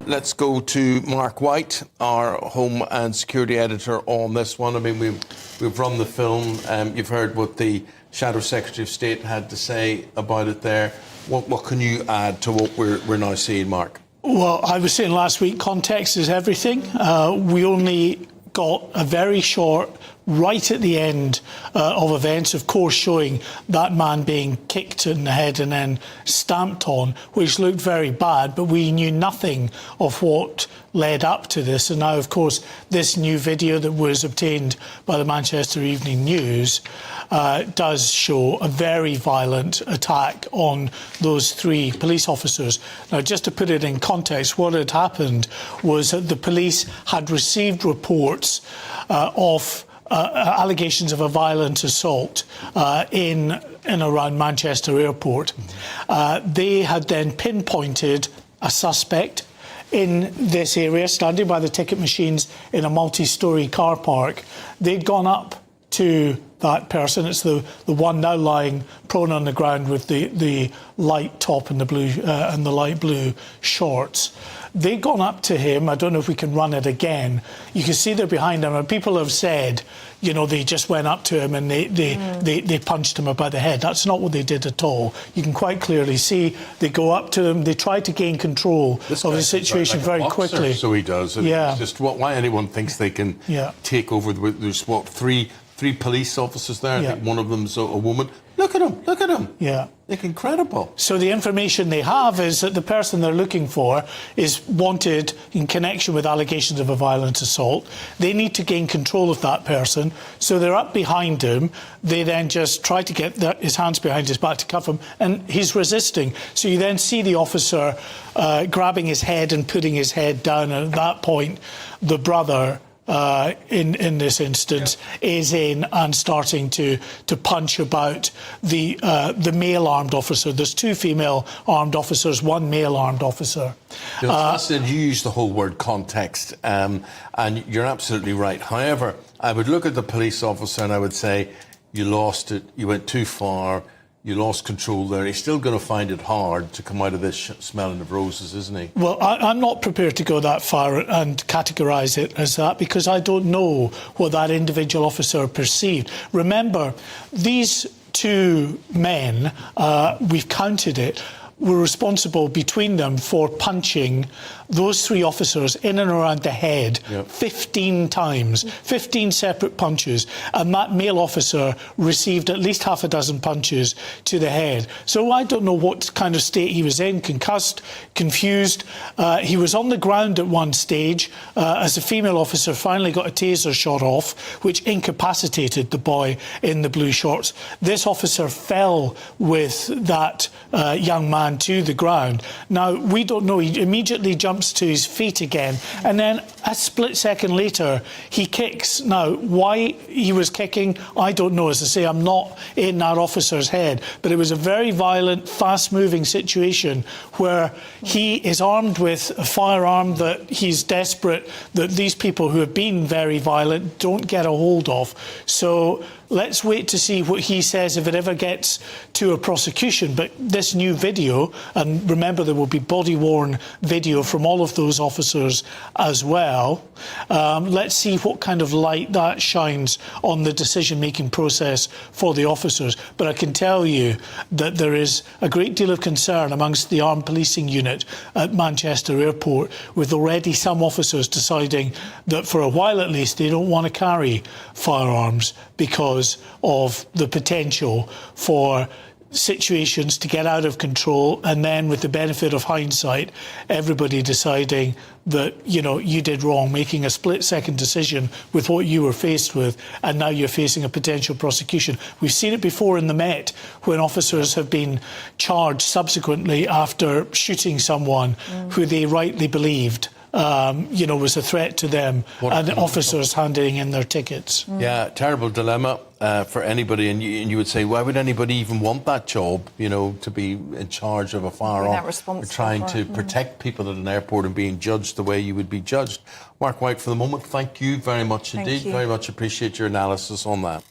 let's go to Mark White, our Home and Security Editor, on this one. I mean, we've run the film. You've heard what the Shadow Secretary of State had to say about it there. What can you add to what we're now seeing, Mark? Well, I was saying last week, context is everything. We only got a very short, right at the end of events, of course, showing that man being kicked in the head and then stamped on, which looked very bad, but we knew nothing of what led up to this. And now, of course, this new video that was obtained by the Manchester Evening News does show a very violent attack on those three police officers. Now, just to put it in context, what had happened was that the police had received reports of allegations of a violent assault in and around Manchester Airport. They had then pinpointed a suspect in this area, standing by the ticket machines in a multi-storey car park. They'd gone up to that person. It's the one now lying prone on the ground with the light top and the blue and the light blue shorts. They'd gone up to him. I don't know if we can run it again. You can see they're behind him, and people have said, you know, they just went up to him and they punched him about the head. That's not what they did at all. You can quite clearly see they go up to him. They try to gain control of the situation very quickly. So he does. Yeah. It's just why anyone thinks they can take over. There's what, three police officers there. I think one of them's a woman. Look at him. Look at him. Yeah. They're incredible. So the information they have is that the person they're looking for is wanted in connection with allegations of a violent assault. They need to gain control of that person. So they're up behind him. They then just try to get his hands behind his back to cuff him, and he's resisting. So you then see the officer grabbing his head and putting his head down. And at that point, the brother, in this instance, is in and starting to punch about the male armed officer. There's two female armed officers, one male armed officer. Listen, you used the whole word context, and you're absolutely right. However, I would look at the police officer and I would say, you lost it, you went too far, you lost control there. He's still going to find it hard to come out of this smelling of roses, isn't he? Well, I'm not prepared to go that far and categorise it as that, because I don't know what that individual officer perceived. Remember, these two men, we've counted it, were responsible between them for punching those three officers in and around the head 15 times, 15 separate punches, and that male officer received at least half a dozen punches to the head. So I don't know what kind of state he was in, concussed, confused. He was on the ground at one stage as a female officer finally got a taser shot off, which incapacitated the boy in the blue shorts. This officer fell with that young man to the ground. Now, we don't know. He immediately jumps to his feet again, and then a split second later he kicks. Now, why he was kicking, I don't know. As I say, I'm not in that officer's head, but it was a very violent, fast-moving situation where he is armed with a firearm that he's desperate that these people who have been very violent don't get a hold of. So let's wait to see what he says if it ever gets to a prosecution. But this new video, and remember there will be body-worn video from all of those officers as well, let's see what kind of light that shines on the decision-making process for the officers. But I can tell you that there is a great deal of concern amongst the armed policing unit at Manchester Airport, with already some officers deciding that for a while at least they don't want to carry firearms because of the potential for situations to get out of control, and then with the benefit of hindsight, everybody deciding that, you know, you did wrong, making a split-second decision with what you were faced with, and now you're facing a potential prosecution. We've seen it before in the Met, when officers have been charged subsequently after shooting someone who they rightly believed you know, was a threat to them, and officers handing in their tickets. Yeah, terrible dilemma for anybody, and you would say, why would anybody even want that job, you know, to be in charge of a firearm, or trying to protect people at an airport and being judged the way you would be judged. Mark White, for the moment, thank you very much indeed. Very much appreciate your analysis on that.